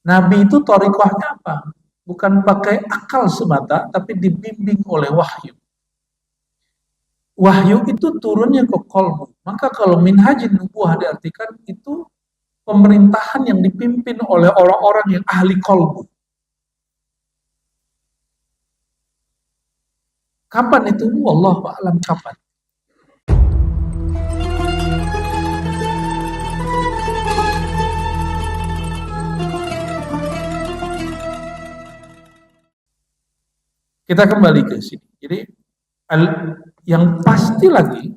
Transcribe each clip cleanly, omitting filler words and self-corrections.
Nabi itu thariqahnya apa? Bukan pakai akal semata, tapi dibimbing oleh wahyu. Wahyu itu turunnya ke kolbu. Maka kalau minhajin nubuah diartikan itu pemerintahan yang dipimpin oleh orang-orang yang ahli kolbu. Kapan itu? Wallahu a'lam kapan. Kita kembali ke sini. Jadi yang pasti lagi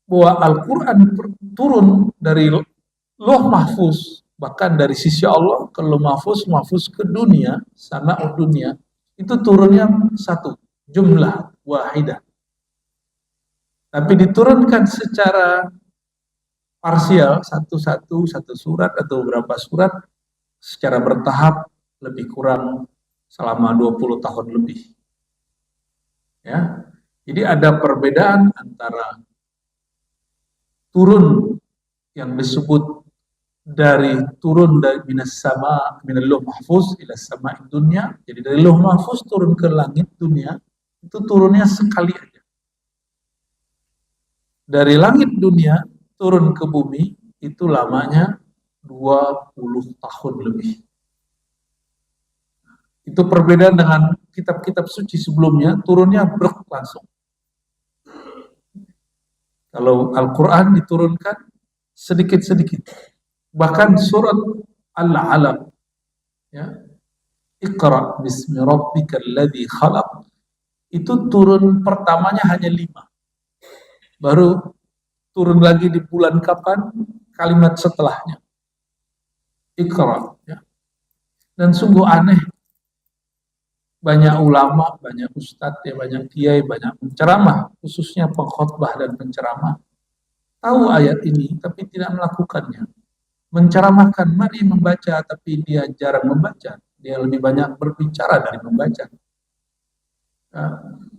bahwa Al-Quran turun dari Loh Mahfuz, bahkan dari sisi Allah ke Loh Mahfuz, Mahfuz ke dunia, sama dunia, itu turunnya satu, jumlah wahidah. Tapi diturunkan secara parsial, satu surat atau beberapa surat, secara bertahap lebih kurang selama 20 tahun lebih. Ya, jadi ada perbedaan antara turun yang disebut turun dari minas sama minal lauh mahfuz ila sama dunia. Jadi dari lauh mahfuz turun ke langit dunia itu turunnya sekali aja. Dari langit dunia turun ke bumi itu lamanya 20 tahun lebih. Itu perbedaan dengan kitab-kitab suci sebelumnya, turunnya brek langsung. Kalau Al-Quran diturunkan sedikit-sedikit. Bahkan surat Al-Alaq, ya, Iqra bismi rabbikal ladzi khalaq, itu turun pertamanya hanya 5. Baru turun lagi di bulan kapan? Kalimat setelahnya. Iqra. Ya. Dan sungguh aneh, banyak ulama, banyak ustadz, ya, banyak kiai, banyak penceramah, khususnya pengkhotbah dan penceramah, tahu ayat ini tapi tidak melakukannya. Menceramahkan, mari membaca, tapi dia jarang membaca. Dia lebih banyak berbicara dari membaca.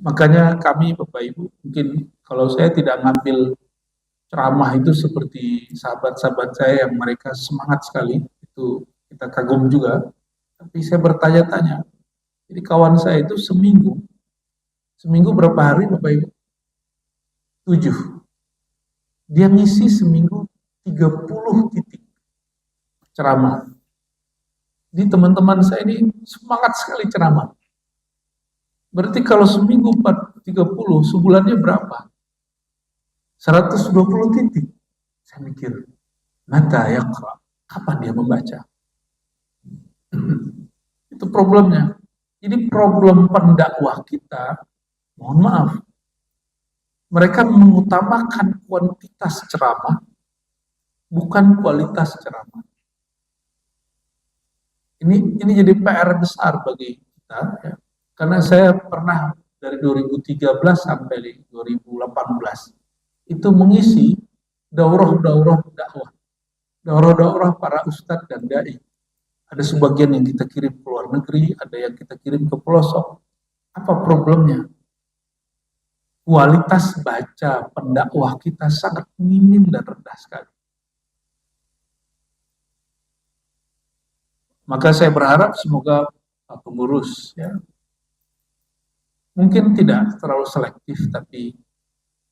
Makanya kami, Bapak Ibu, mungkin kalau saya tidak ngambil ceramah itu seperti sahabat-sahabat saya yang mereka semangat sekali, itu kita kagum juga. Tapi saya bertanya-tanya, jadi kawan saya itu seminggu berapa hari Bapak Ibu? 7. Dia ngisi seminggu 30 titik ceramah. Jadi teman-teman saya ini semangat sekali ceramah. Berarti kalau seminggu 30, sebulannya berapa? 120 titik. Saya mikir, mata yaqra, kapan dia membaca? Itu problemnya. Jadi problem pendakwah kita, mohon maaf, mereka mengutamakan kuantitas ceramah, bukan kualitas ceramah. Ini jadi PR besar bagi kita, ya. Karena saya pernah dari 2013 sampai 2018 itu mengisi daurah-daurah dakwah, daurah-daurah para ustadz dan dai. Ada sebagian yang kita kirim ke luar negeri, ada yang kita kirim ke pelosok. Apa problemnya? Kualitas baca pendakwah kita sangat minim dan rendah sekali. Maka saya berharap semoga Pak Pengurus, ya, mungkin tidak terlalu selektif, tapi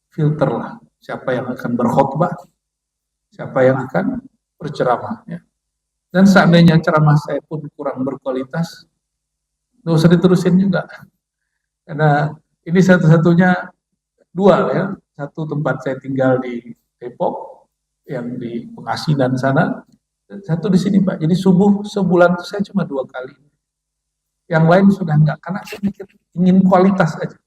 filterlah siapa yang akan berkhutbah, siapa yang akan berceramah. Ya. Dan seandainya ceramah saya pun kurang berkualitas, nggak usah diterusin juga. Karena ini satu-satunya dua, ya. Satu tempat saya tinggal di Depok, yang di Pengasinan sana, satu di sini Pak. Jadi subuh sebulan itu saya cuma 2 kali. Yang lain sudah enggak, karena saya mikir ingin kualitas aja.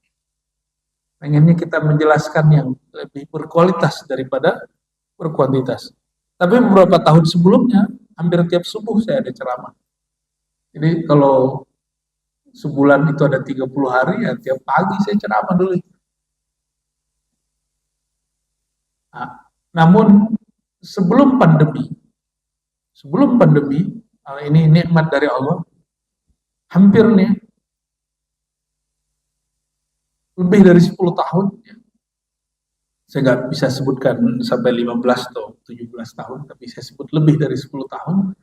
Pengennya kita menjelaskan yang lebih berkualitas daripada berkuantitas. Tapi beberapa tahun sebelumnya, hampir tiap subuh saya ada ceramah. Jadi kalau sebulan itu ada 30 hari, ya tiap pagi saya ceramah dulu. Nah, namun sebelum pandemi, ini nikmat dari Allah, hampir nih lebih dari 10 tahun, ya. Saya nggak bisa sebutkan sampai 15 atau 17 tahun, tapi saya sebut lebih dari 10 tahun.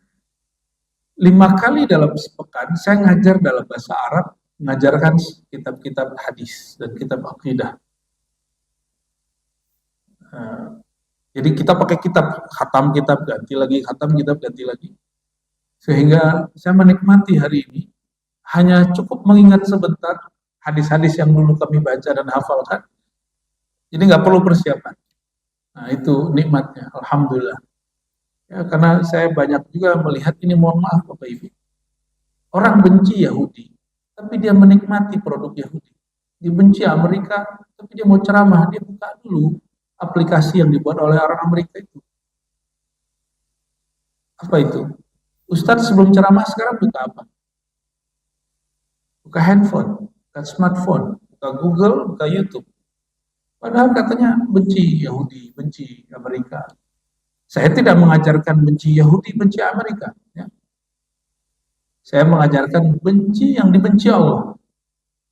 5 kali dalam sepekan saya ngajar dalam bahasa Arab, mengajarkan kitab-kitab hadis dan kitab akidah. Jadi kita pakai kitab, khatam kitab ganti lagi, khatam kitab ganti lagi. Sehingga saya menikmati hari ini hanya cukup mengingat sebentar hadis-hadis yang dulu kami baca dan hafalkan. Jadi nggak perlu persiapan. Nah itu nikmatnya, alhamdulillah. Ya, karena saya banyak juga melihat ini, mohon maaf Bapak Ibu. Orang benci Yahudi, tapi dia menikmati produk Yahudi. Dia benci Amerika, tapi dia mau ceramah, dia buka dulu aplikasi yang dibuat oleh orang Amerika itu. Apa itu? Ustadz sebelum ceramah sekarang buka apa? Buka handphone, buka smartphone, buka Google, buka YouTube. Padahal katanya benci Yahudi, benci Amerika. Saya tidak mengajarkan benci Yahudi, benci Amerika. Ya. Saya mengajarkan benci yang dibenci Allah.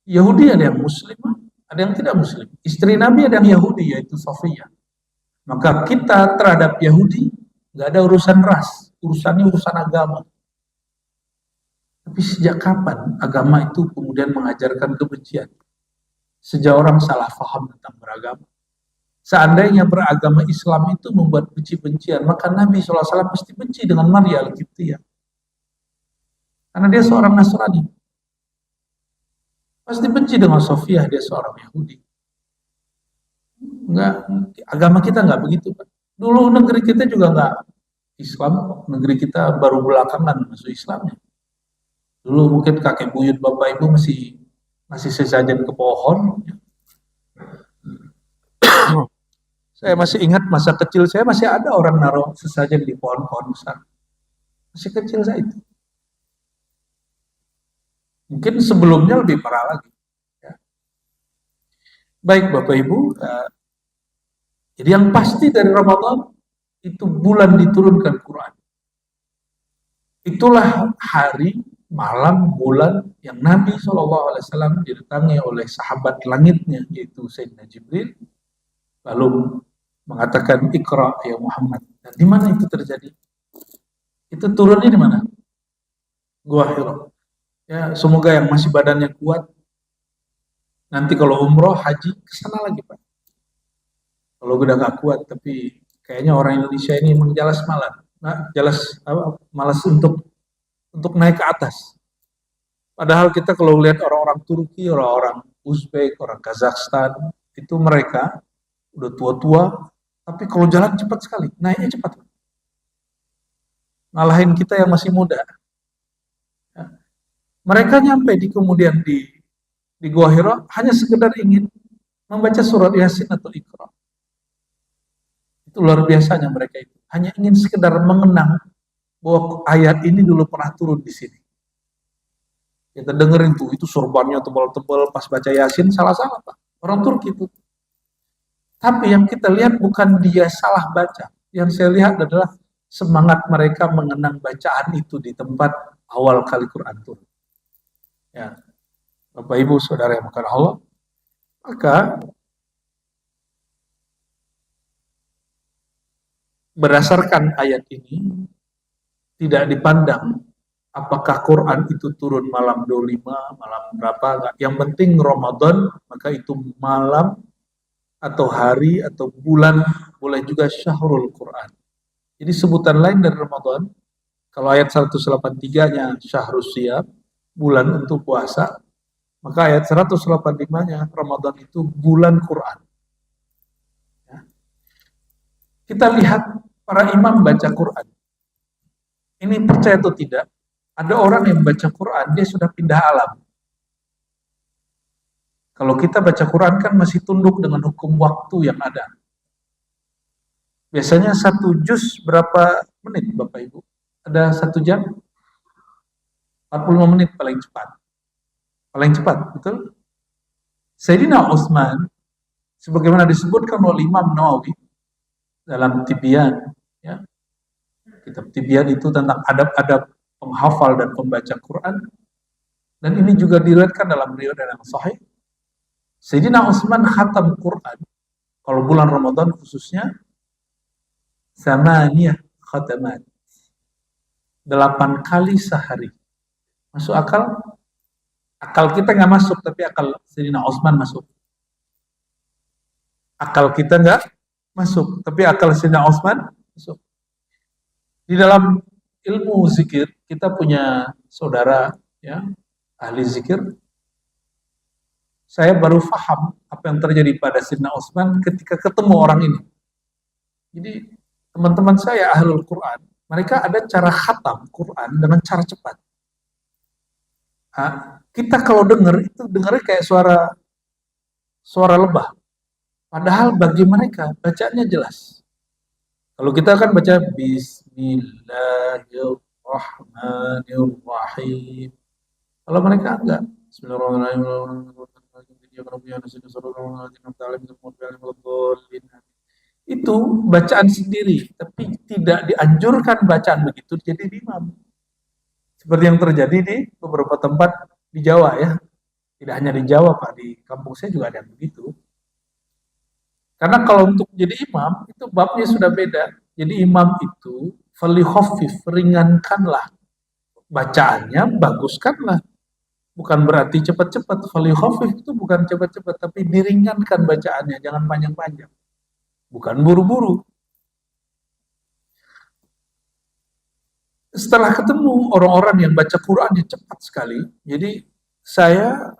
Yahudi ada yang Muslim, ada yang tidak Muslim. Istri Nabi ada yang Yahudi, yaitu Sofia. Maka kita terhadap Yahudi nggak ada urusan ras, urusannya urusan agama. Tapi sejak kapan agama itu kemudian mengajarkan kebencian? Sejak orang salah faham tentang beragama. Seandainya beragama Islam itu membuat benci-bencian, maka Nabi SAW pasti benci dengan Maria Al-Qibtiyah. Karena dia seorang Nasrani. Pasti benci dengan Sofia, dia seorang Yahudi. Enggak, agama kita enggak begitu, Pak. Dulu negeri kita juga enggak Islam, negeri kita baru belakangan masuk Islamnya. Dulu mungkin kakek buyut bapak ibu masih sesajen ke pohon. Saya masih ingat masa kecil saya masih ada orang naruh sesajen di pohon-pohon besar. Masih kecil saya itu. Mungkin sebelumnya lebih parah lagi. Ya. Baik Bapak Ibu, jadi yang pasti dari Ramadan itu bulan diturunkan Quran. Itulah hari, malam, bulan yang Nabi SAW didatangi oleh sahabat langitnya, yaitu Sayyidina Jibril, lalu mengatakan Iqra ya Muhammad. Dan di mana itu terjadi? Itu turunnya di mana? Gua Hira. Ya, semoga yang masih badannya kuat nanti kalau umroh, haji kesana lagi Pak. Kalau udah nggak kuat, tapi kayaknya orang Indonesia ini memang jalas malas, malas untuk naik ke atas. Padahal kita kalau lihat orang-orang Turki, orang-orang Uzbek, orang Kazakhstan, itu mereka udah tua-tua, tapi kalau jalan cepat sekali, naiknya cepat. Ngalahin kita yang masih muda. Ya. Mereka nyampe kemudian di Gua Hira hanya sekedar ingin membaca surat Yasin atau Iqra. Itu luar biasanya mereka itu. Hanya ingin sekedar mengenang bahwa ayat ini dulu pernah turun di sini. Kita dengerin tuh, itu sorbannya tebal-tebal pas baca Yasin, salah-salah Pak. Orang Turki itu. Tapi yang kita lihat bukan dia salah baca. Yang saya lihat adalah semangat mereka mengenang bacaan itu di tempat awal kali Quran turun. Ya. Bapak Ibu Saudara yang bukan Allah, maka berdasarkan ayat ini tidak dipandang apakah Quran itu turun malam 25, malam berapa, yang penting Ramadan, maka itu malam atau hari atau bulan, boleh juga syahrul Quran. Jadi sebutan lain dari Ramadan, kalau ayat 183-nya syahrul siyam, bulan untuk puasa, maka ayat 185-nya Ramadan itu bulan Quran. Ya. Kita lihat para imam baca Quran. Ini percaya atau tidak, ada orang yang baca Quran, dia sudah pindah alam. Kalau kita baca Quran kan masih tunduk dengan hukum waktu yang ada. Biasanya 1 juz berapa menit Bapak Ibu? Ada 1 jam? 45 menit paling cepat. Paling cepat, betul? Sayyidina Utsman, sebagaimana disebutkan oleh Imam Nawawi dalam Tibyan, ya. Kitab Tibyan itu tentang adab-adab penghafal dan pembaca Quran. Dan ini juga diriwayatkan dalam riwayat yang sahih. Sayyidina Utsman khatam Quran, kalau bulan Ramadan khususnya, 8 khatamat. 8 kali sehari. Masuk akal? Akal kita nggak masuk, tapi akal Sayyidina Utsman masuk. Akal kita nggak masuk, tapi akal Sayyidina Utsman masuk. Di dalam ilmu zikir, kita punya saudara ya, ahli zikir. Saya baru paham apa yang terjadi pada Sayyidina Utsman ketika ketemu orang ini. Jadi teman-teman saya ahlul Quran, mereka ada cara khatam Quran dengan cara cepat. Kita kalau dengar itu dengarnya kayak suara lebah. Padahal bagi mereka bacaannya jelas. Kalau kita kan baca Bismillahirrahmanirrahim. Kalau mereka enggak. Bismillahirrahmanirrahim. Itu bacaan sendiri, tapi tidak dianjurkan bacaan begitu jadi imam. Seperti yang terjadi di beberapa tempat di Jawa ya. Tidak hanya di Jawa Pak, di kampung saya juga ada yang begitu. Karena kalau untuk jadi imam, itu babnya sudah beda. Jadi imam itu, falihofif, ringankanlah. Bacaannya, baguskanlah. Bukan berarti cepat-cepat. Falihofif itu bukan cepat-cepat, tapi diringankan bacaannya, jangan panjang-panjang. Bukan buru-buru. Setelah ketemu orang-orang yang baca Qurannya cepat sekali, jadi saya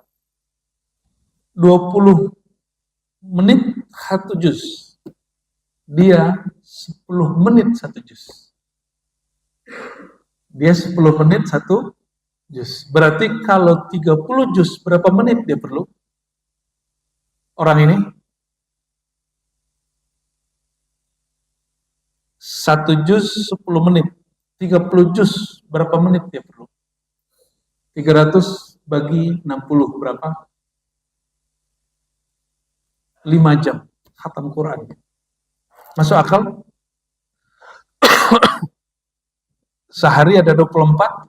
20 menit 1 juz. Dia 10 menit 1 juz. Dia 10 menit 1 juz. Berarti kalau 30 juz, berapa menit dia perlu? Orang ini? 1 juz 10 menit. 30 juz, berapa menit dia perlu? 300 bagi 60, berapa? 5 jam khatam Quran. Masuk akal? Sehari ada 24.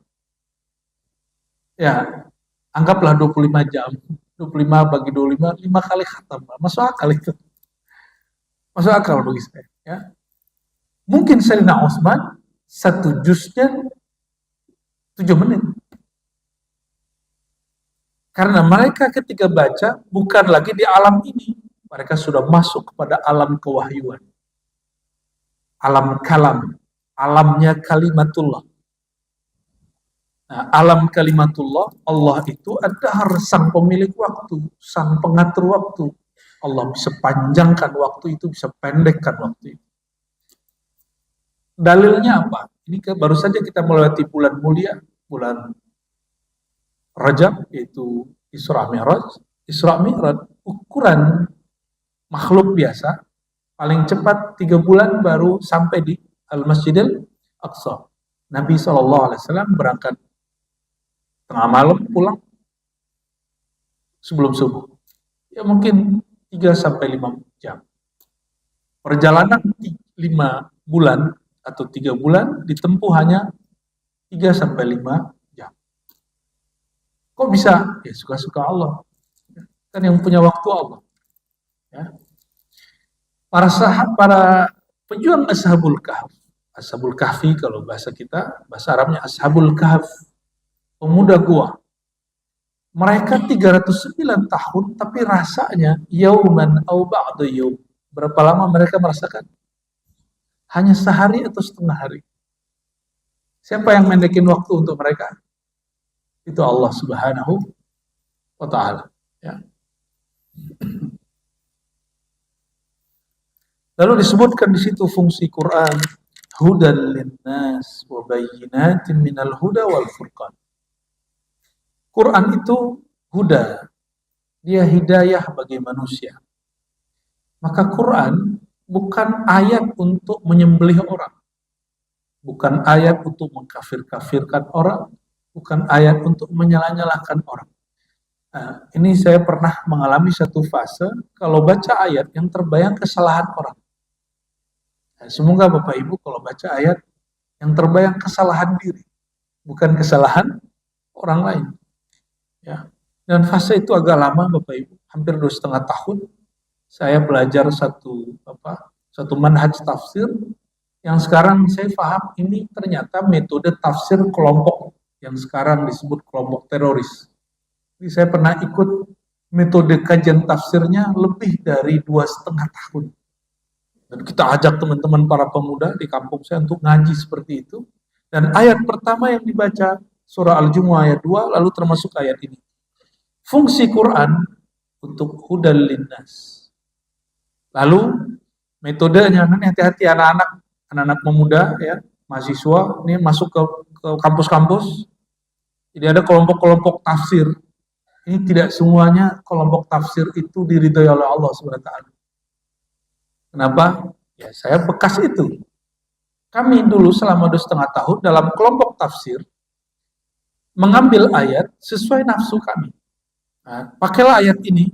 Ya, anggaplah 25 jam. 25 bagi 25, 5 kali khatam. Masuk akal itu. Masuk akal bagi saya. Ya. Mungkin Sayyidina Utsman 1 juznya 7 menit. Karena mereka ketika baca bukan lagi di alam ini. Mereka sudah masuk kepada alam kewahyuan. Alam kalam. Alamnya kalimatullah. Nah, alam kalimatullah, Allah itu adalah sang pemilik waktu, sang pengatur waktu. Allah bisa panjangkan waktu itu, bisa pendekkan waktu itu. Dalilnya apa? Ini baru saja kita melewati bulan mulia, bulan Rajab, yaitu Isra Mi'raj. Isra Mi'raj, ukuran makhluk biasa, paling cepat 3 bulan baru sampai di Al-Masjidil Aqsa. Nabi SAW berangkat tengah malam, pulang sebelum subuh. Ya mungkin 3-5 jam. Perjalanan 5 bulan atau 3 bulan ditempuh hanya 3-5 jam. Kok bisa? Ya suka-suka Allah. Kan yang punya waktu Allah. Ya. Para pejuang Ashabul Kahf. Ashabul Kahfi kalau bahasa kita, bahasa Arabnya Ashabul Kahf. Pemuda gua. Mereka 309 tahun tapi rasanya yauman au ba'du yaum. Berapa lama mereka merasakan? Hanya sehari atau setengah hari. Siapa yang mendekin waktu untuk mereka? Itu Allah Subhanahu wa ta'ala. Ya. Lalu disebutkan di situ fungsi Quran, hudan linnas wa bayyinatin minal huda wal furqan. Quran itu huda, dia hidayah bagi manusia. Maka Quran bukan ayat untuk menyembelih orang, bukan ayat untuk mengkafir-kafirkan orang, bukan ayat untuk menyalah-nyalahkan orang. Nah, ini saya pernah mengalami satu fase, kalau baca ayat yang terbayang kesalahan orang. Nah, semoga Bapak Ibu kalau baca ayat yang terbayang kesalahan diri, bukan kesalahan orang lain. Ya. Dan fase itu agak lama Bapak Ibu, hampir 2,5 tahun. Saya belajar satu manhaj tafsir Yang sekarang saya paham ini ternyata metode tafsir kelompok yang sekarang disebut kelompok teroris. Jadi saya pernah ikut metode kajian tafsirnya lebih dari 2,5 tahun. Dan kita ajak teman-teman para pemuda di kampung saya untuk ngaji seperti itu. Dan ayat pertama yang dibaca surah Al-Jumu'ah ayat 2, lalu termasuk ayat ini. Fungsi Quran untuk hudal linnas. Lalu metodenya, hati-hati anak-anak pemuda ya, mahasiswa ini masuk ke kampus-kampus. Jadi ada kelompok-kelompok tafsir. Ini tidak semuanya kelompok tafsir itu diridhoi oleh Allah SWT. Kenapa? Ya saya bekas itu. Kami dulu selama 2,5 tahun dalam kelompok tafsir mengambil ayat sesuai nafsu kami. Nah, pakailah ayat ini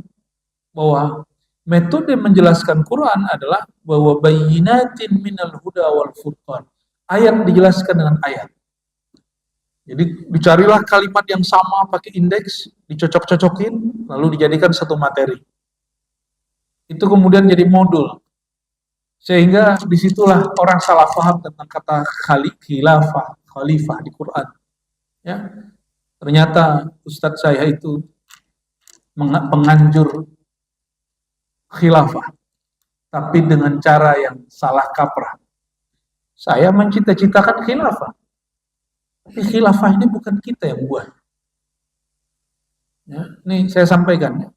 bahwa metode menjelaskan Quran adalah bahwa bayyinatin minal huda wal furqan. Ayat dijelaskan dengan ayat. Jadi dicarilah kalimat yang sama pakai indeks, dicocok-cocokin, lalu dijadikan satu materi. Itu kemudian jadi modul. Sehingga disitulah orang salah paham tentang kata khalifah di Quran. Ya, ternyata Ustadz saya itu penganjur khilafah, tapi dengan cara yang salah kaprah. Saya mencita-citakan khilafah, tapi khilafah ini bukan kita yang buat. Ya, ini saya sampaikan ya,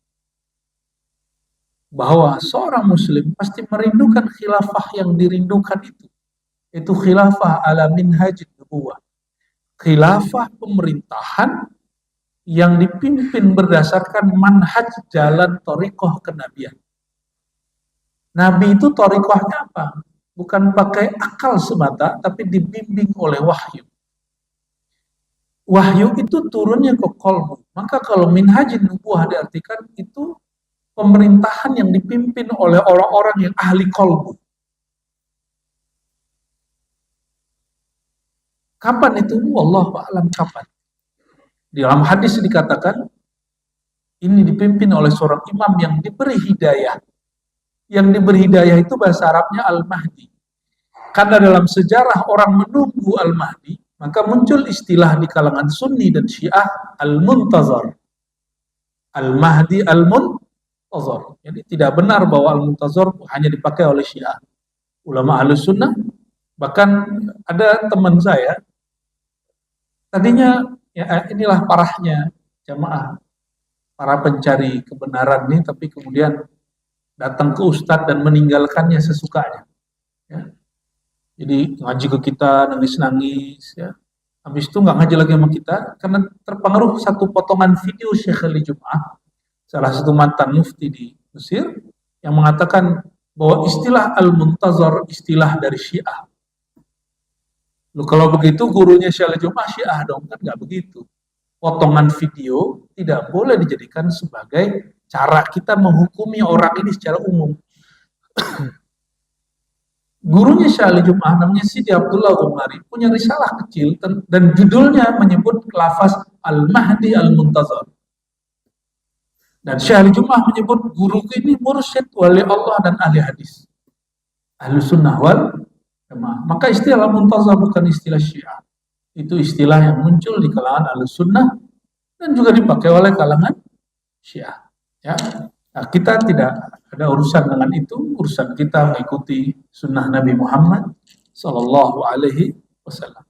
bahwa seorang muslim pasti merindukan khilafah yang dirindukan itu khilafah ala minhajid nubuwah, khilafah pemerintahan yang dipimpin berdasarkan manhaj jalan thariqah kenabian. Nabi itu thariqahnya apa? Bukan pakai akal semata, tapi dibimbing oleh wahyu. Wahyu itu turunnya ke qalbu. Maka kalau minhajin nubuwah diartikan itu pemerintahan yang dipimpin oleh orang-orang yang ahli qalbu. Kapan itu? Wallahu a'lam kapan. Di dalam hadis dikatakan ini dipimpin oleh seorang imam yang diberi hidayah. Yang diberi hidayah itu bahasa Arabnya Al-Mahdi. Karena dalam sejarah orang menunggu Al-Mahdi, maka muncul istilah di kalangan Sunni dan Syiah Al-Muntazar. Al-Mahdi Al-Muntazar. Jadi tidak benar bahwa Al-Muntazar hanya dipakai oleh Syiah. Ulama Ahlus Sunnah, bahkan ada teman saya, tadinya ya inilah parahnya jamaah, para pencari kebenaran ini, tapi kemudian datang ke ustadz dan meninggalkannya sesukanya. Ya. Jadi ngaji ke kita nangis-nangis, ya. Habis itu nggak ngaji lagi sama kita karena terpengaruh satu potongan video Syekh Ali Jum'ah, salah satu mantan mufti di Mesir, yang mengatakan bahwa istilah Al-Muntazar istilah dari Syiah. Loh, kalau begitu gurunya Syekh Ali Jum'ah Syiah dong, kan nggak begitu. Potongan video tidak boleh dijadikan sebagai cara kita menghukumi orang ini secara umum. Gurunya Syekh Ali Jum'ah namanya Sidi Abdullah Ghumari punya risalah kecil dan judulnya menyebut lafaz Al-Mahdi Al-Muntazar. Dan Syekh Ali Jum'ah menyebut guru ini mursyid wali Allah dan ahli hadis. Ahli sunnah wal jamaah. Maka istilah Muntazar bukan istilah Syiah. Itu istilah yang muncul di kalangan ahli sunnah dan juga dipakai oleh kalangan Syiah. Ya. Nah, kita tidak ada urusan dengan itu, urusan kita mengikuti sunnah Nabi Muhammad Sallallahu Alaihi Wasallam.